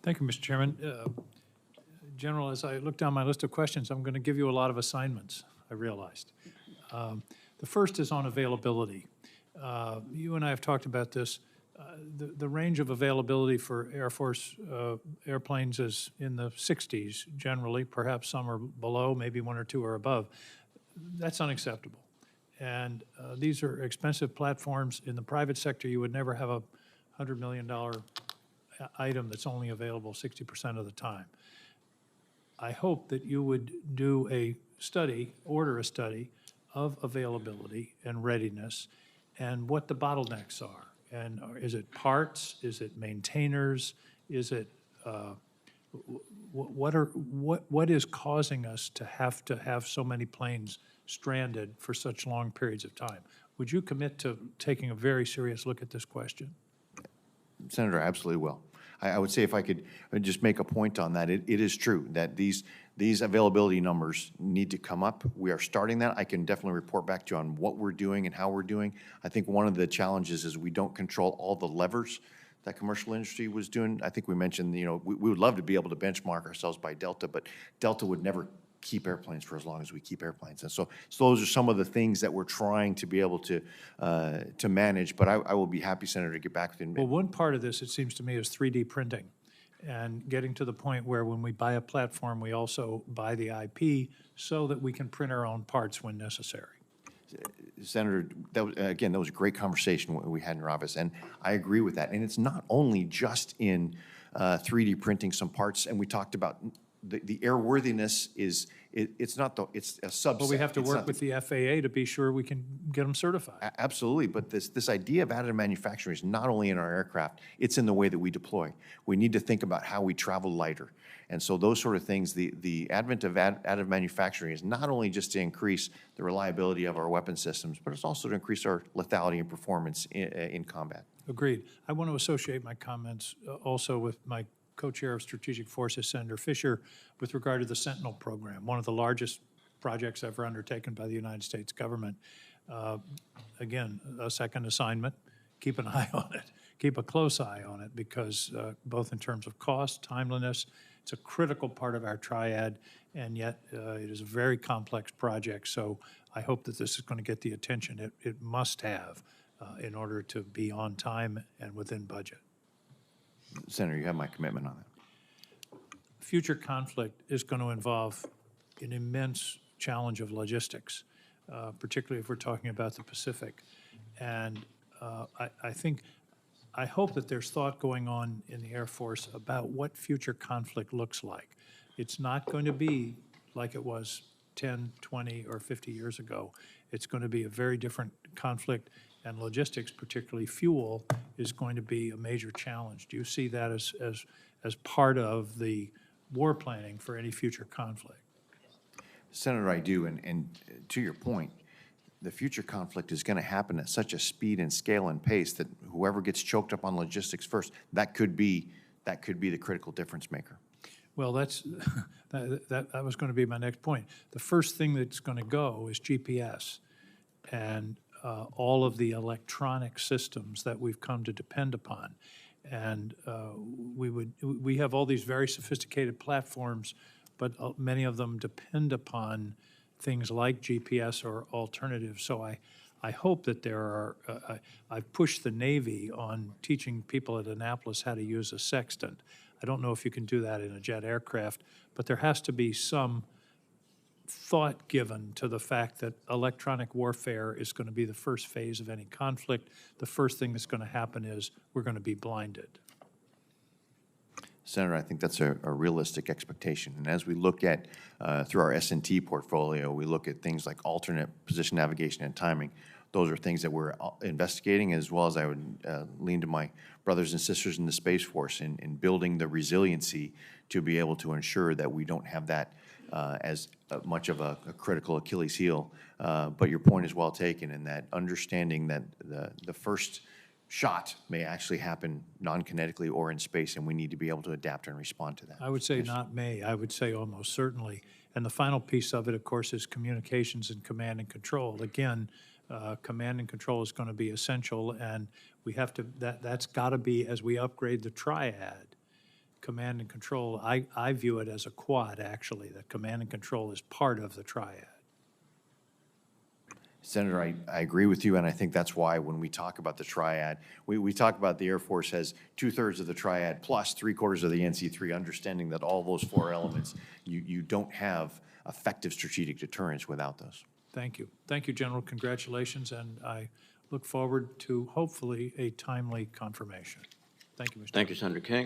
Thank you, Mr. Chairman. General, as I look down my list of questions, I'm going to give you a lot of assignments, I realized. The first is on availability. You and I have talked about this. The range of availability for Air Force airplanes is in the 60s generally, perhaps some are below, maybe one or two are above. That's unacceptable. And these are expensive platforms. In the private sector, you would never have a $100 million item that's only available 60% of the time. I hope that you would do a study, order a study of availability and readiness and what the bottlenecks are. And is it parts? Is it maintainers? Is it, what is causing us to have so many planes stranded for such long periods of time? Would you commit to taking a very serious look at this question? Senator, absolutely will. I would say if I could just make a point on that, it is true that these availability numbers need to come up. We are starting that. I can definitely report back to you on what we're doing and how we're doing. I think one of the challenges is we don't control all the levers that commercial industry was doing. I think we mentioned, you know, we would love to be able to benchmark ourselves by Delta, but Delta would never keep airplanes for as long as we keep airplanes. And so those are some of the things that we're trying to be able to manage, but I will be happy, Senator, to get back to you. Well, one part of this, it seems to me, is 3D printing and getting to the point where when we buy a platform, we also buy the IP so that we can print our own parts when necessary. Senator, that was, again, that was a great conversation we had in your office, and I agree with that. And it's not only just in 3D printing some parts, and we talked about the airworthiness is, it's not the, it's a subset. But we have to work with the FAA to be sure we can get them certified. Absolutely, but this idea of additive manufacturing is not only in our aircraft, it's in the way that we deploy. We need to think about how we travel lighter. And so those sort of things, the advent of additive manufacturing is not only just to increase the reliability of our weapon systems, but it's also to increase our lethality and performance in combat. Agreed. I want to associate my comments also with my co-chair of Strategic Forces, Senator Fisher, with regard to the Sentinel program, one of the largest projects ever undertaken by the United States government. Again, a second assignment, keep an eye on it, keep a close eye on it, because both in terms of cost, timeliness, it's a critical part of our triad, and yet it is a very complex project. So I hope that this is going to get the attention it must have in order to be on time and within budget. Senator, you have my commitment on that. Future conflict is going to involve an immense challenge of logistics, particularly if we're talking about the Pacific. And I hope that there's thought going on in the Air Force about what future conflict looks like. It's not going to be like it was 10, 20, or 50 years ago. It's going to be a very different conflict, and logistics, particularly fuel, is going to be a major challenge. Do you see that as part of the war planning for any future conflict? Senator, I do, and to your point, the future conflict is going to happen at such a speed and scale and pace that whoever gets choked up on logistics first, that could be the critical difference maker. Well, that was going to be my next point. The first thing that's going to go is GPS, and all of the electronic systems that we've come to depend upon. And we have all these very sophisticated platforms, but many of them depend upon things like GPS or alternatives. So I hope that there are, I've pushed the Navy on teaching people at Annapolis how to use a sextant. I don't know if you can do that in a jet aircraft, but there has to be some thought given to the fact that electronic warfare is going to be the first phase of any conflict. The first thing that's going to happen is we're going to be blinded. Senator, I think that's a realistic expectation. And as we look at, through our S&T portfolio, we look at things like alternate position navigation and timing. Those are things that we're investigating, as well as I would lean to my brothers and sisters in the Space Force in building the resiliency to be able to ensure that we don't have that as much of a critical Achilles heel. But your point is well taken in that understanding that the first shot may actually happen non-kinetically or in space, and we need to be able to adapt and respond to that. I would say not may, I would say almost certainly. And the final piece of it, of course, is communications and command and control. Again, command and control is going to be essential, and we have to, that's got to be, as we upgrade the triad, command and control, I view it as a quad, actually, that command and control is part of the triad. Senator, I agree with you, and I think that's why when we talk about the triad, we talk about the Air Force as 2/3 of the triad plus 3/4 of the NC3, understanding that all those four elements, you don't have effective strategic deterrence without those. Thank you. Thank you, General. Congratulations, and I look forward to hopefully a timely confirmation. Thank you, Mr. Thank you, Senator King.